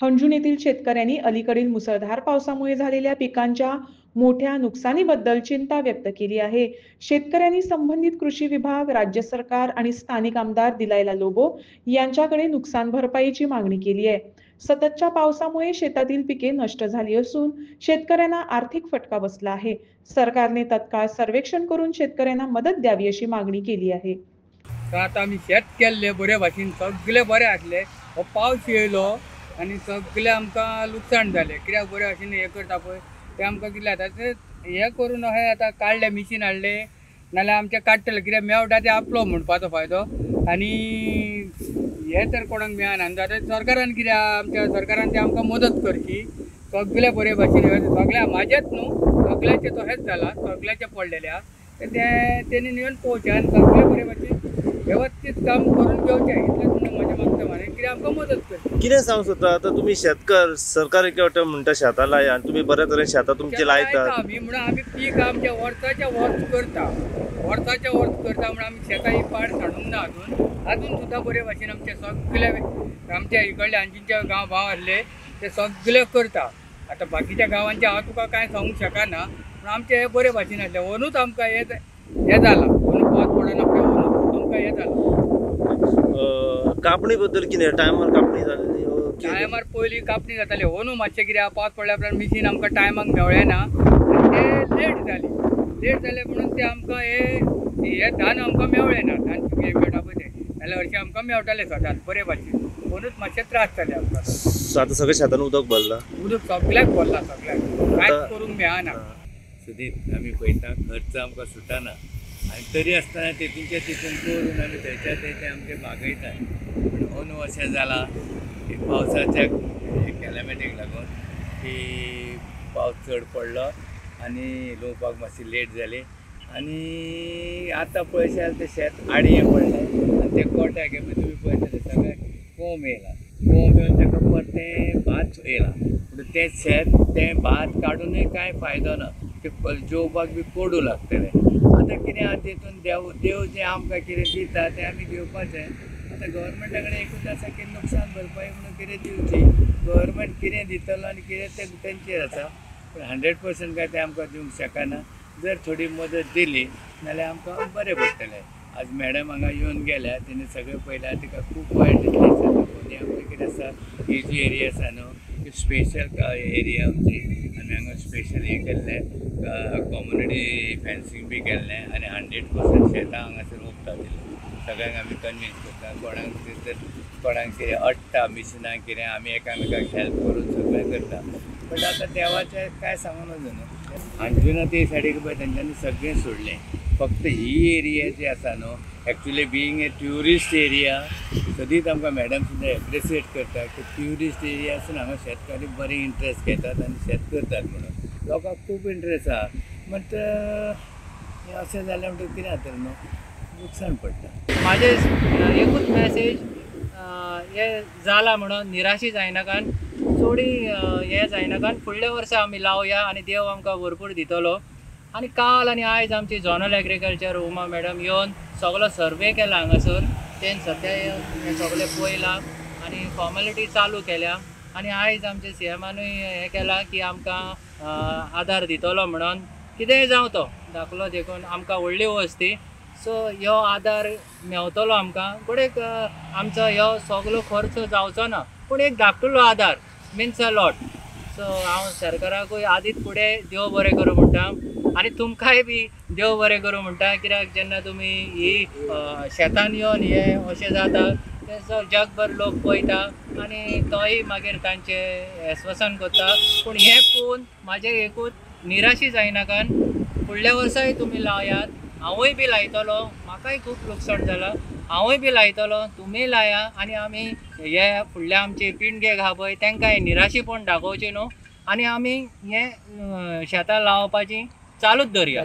हंजून येथील शेतकऱ्यांनी अलीकडील मुसळधार पावसामुळे झालेल्या पिकांच्या मोठ्या नुकसानीबद्दल चिंता व्यक्त केली आहे. शेतकऱ्यांनी संबंधित कृषी विभाग, राज्य सरकार आणि स्थानिक आमदार दिलायला लोबो यांच्याकडे नुकसान भरपाईची मागणी केली आहे. सततच्या पावसामुळे शेतातील पिके नष्ट झाली असून शेतकऱ्यांना आर्थिक फटका बसला आहे. सरकारने तत्काळ सर्वेक्षण करून शेतकऱ्यांना मदत द्यावी अशी मागणी केली आहे. तर आता आम्ही शेत केल्ले बरे भाशेन सगळे बरे आसले. हो पावस येयलो आनी सगळे आमकां लुकसाण जालें. कित्याक बरे भाशेन हें करता पळय तें आमकां कितलें जाता तें हें करून अशें आतां काडलें मिशीन हाडलें नाल्यार आमचें काडटलें. कित्याक मेवटा तें आपलो म्हणपाचो फायदो आनी हें तर कोणाक मेळना. आनी आतां सरकारान कित्याक आमच्या सरकारान तें आमकां मदत करची. सगळे बरे भाशेन सगळ्या म्हाजेच न्हू सगळ्याचे तशेंच जाला, सगळ्याचे पडलेले आहा. तेणी येवन पळोवचें आनी सगळे बरे भाशेन व्यवस्थित काम करून घेवचें इतलेंच म्हणून म्हाजें मागता म्हाजें. कित्याक आमकां मदत करची. कितें सांगूं सोदता आतां तुमी शेतकार सरकार एक वाटेन म्हणटा शेतां लाया आनी तुमी बऱ्या तरेन शेतां तुमची लायतात. आमी म्हणून आमी पीक आमच्या वर्साच्या वर्स करता म्हणून आमी शेतां ही पाड सांडूंक ना अजून सुद्दां बरे भाशेन आमचे सगळे आमच्या इकडले आंजींचे गांव भाव आसले ते सगळे करता. आतां बाकीच्या गांवांचे हांव तुका कांय सांगूंक शकना पूण आमचे हे बरे भाशेन आसले. अंदूच आमकां हें जाला अंदू पावस पडना फुडें अंदूच आमकां हें जाला. कापणी बद्दल कितें टायमार कापणी जाल्ली टायमार पयलीं कापणी जाताली. अंदू मातशें कित्याक पावस पडल्या उपरांत मिशीन आमकां टायमाक मेवळें ना आनी ते लेट जाले म्हणून ते आमकां हे धान आमकां मेवळें ना. धान तुगे मेळटा पळय तें नाल्यार हरशीं आमकां मेवटालें सदांच बरे भाशेन. अंदूच मातशें त्रास जाले आमकां. आतां सगळ्या शेतान उदक भरला. उदक सगळ्याक भरला सगळ्याक कांयच करूंक मेळना. सुदीप आमी पळयता खर्च आमकां सुटना आनी तरी आसतना तितून करून आमी थंयच्या थंय आमचे बागयता. पूण अंदू अशें जालां की पावसाच्या कॅलेमिटीक लागून की पावस चड पडलो आनी लुवपाक मातशी लेट जाली आनी आतां पळयशें जाल्यार तें शेत आडयें पडलें आनी ते कोट्याक तुमी पळयता सगळें कोंब येयला. कोंब येवन ताका परतें भात येयला पूण तें शेत तें भात काडूनय कांय फायदो ना. ते जेवपाक बी कोडू लागतले. आतां कितें आहा तितून देव जें आमकां कितें दिता तें आमी घेवपाचें. आतां गव्हर्मेंटा कडेन एकूच आसा की नुकसान भरपाई म्हणून कितें दिवची. गव्हर्मेंट कितें दितलो आनी कितें तें तेंचेर आसा पूण 100% काय तें आमकां दिवंक शकना. जर थोडी मदत दिली नाल्यार आमकां बरें पडटलें. आज मॅडम हांगा येवन गेल्या तेणी सगळें पळयल्यार तिका खूब वायट दिसलें. आमचें कितें आसा ही जी एरिया आसा न्हू स्पेशल एरिया आमची आमी हांगा स्पेशल हें केल्लें कम्युनिटी फेन्सींग बी केल्लें आनी 100% शेतां हांगासर रोंपता दिलें. सगळ्यांक आमी कन्विन्स करता. कोणाक कितें अडटा मिशिनां कितें आमी एकामेकाक हेल्प करून सगळें करता. बट आतां देवाचें कांय सांगूं नजो न्हू. अंजुना ते सायडीक पळय तेंच्यांनी सगळें सोडलें. फक्त ही एरिया जी आसा न्हू एक्चुली बिईंग ए ट्युरिस्ट एरिया सदींच आमकां मॅडम सुद्दां एप्रिशिएट करता की ट्युरिस्ट एरिया आसून हांगा शेतकारी बरें इंट्रस्ट घेतात आनी शेत करतात म्हणून लोकांक खूब इंट्रस्ट आहा. बट हें अशें जालें म्हणटकीर कितें जाता न्हू नुकसाण पडटा. म्हाजें एकूच मॅसेज हें जाला म्हणून निराशी जायनाकान चोडी हें जायनाकान फुडल्या वर्सा आमी लावया आनी देव आमकां भरपूर दितलो. आनी काल आनी आयज आमची झोनल एग्रीकल्चर उमा मॅडम येवन सगळो सर्वे केला हांगासर. तें सद्या हें सगळें पळयलां आनी फॉर्मेलिटी चालू केल्या आनी आयज आमच्या सीएमानूय हें केलां की आमकां आदार दितलो म्हणून. कितेंय जावं तो दाखलो देखून आमकां व्हडली वस्ती सो ह्यो आदार मेवतलो आमकां. पूण एक आमचो ह्यो सगळो खर्च जावचो ना पूण एक धाकटुलो आदार मिन्स अ लॉट. सो हांव सरकाराकूय आदीत फुडें देव बरें करूं म्हणटा आनी तुमकांय बी देव बरें करूं म्हणटा. कित्याक जेन्ना तुमी ही शेतान येवन हें अशें जाता तें जगभर लोक पळयता आनी तोय मागीर तांचें एस्वसन करता. पूण हें पळोवन म्हाजें एकूच निराशी जायनाकान फुडल्या वर्साय तुमी लायात. हांवूय बी लायतलो. म्हाकाय खूब लुकसाण जालां. हांवूय बी लायतलो तुमी लाया आनी आमी हे फुडल्या आमचे पिणगे आहा पळय तांकां हें निराशीपण दाखोवचें न्हू आनी आमी हें शेतां लावपाची चालूच दवरया.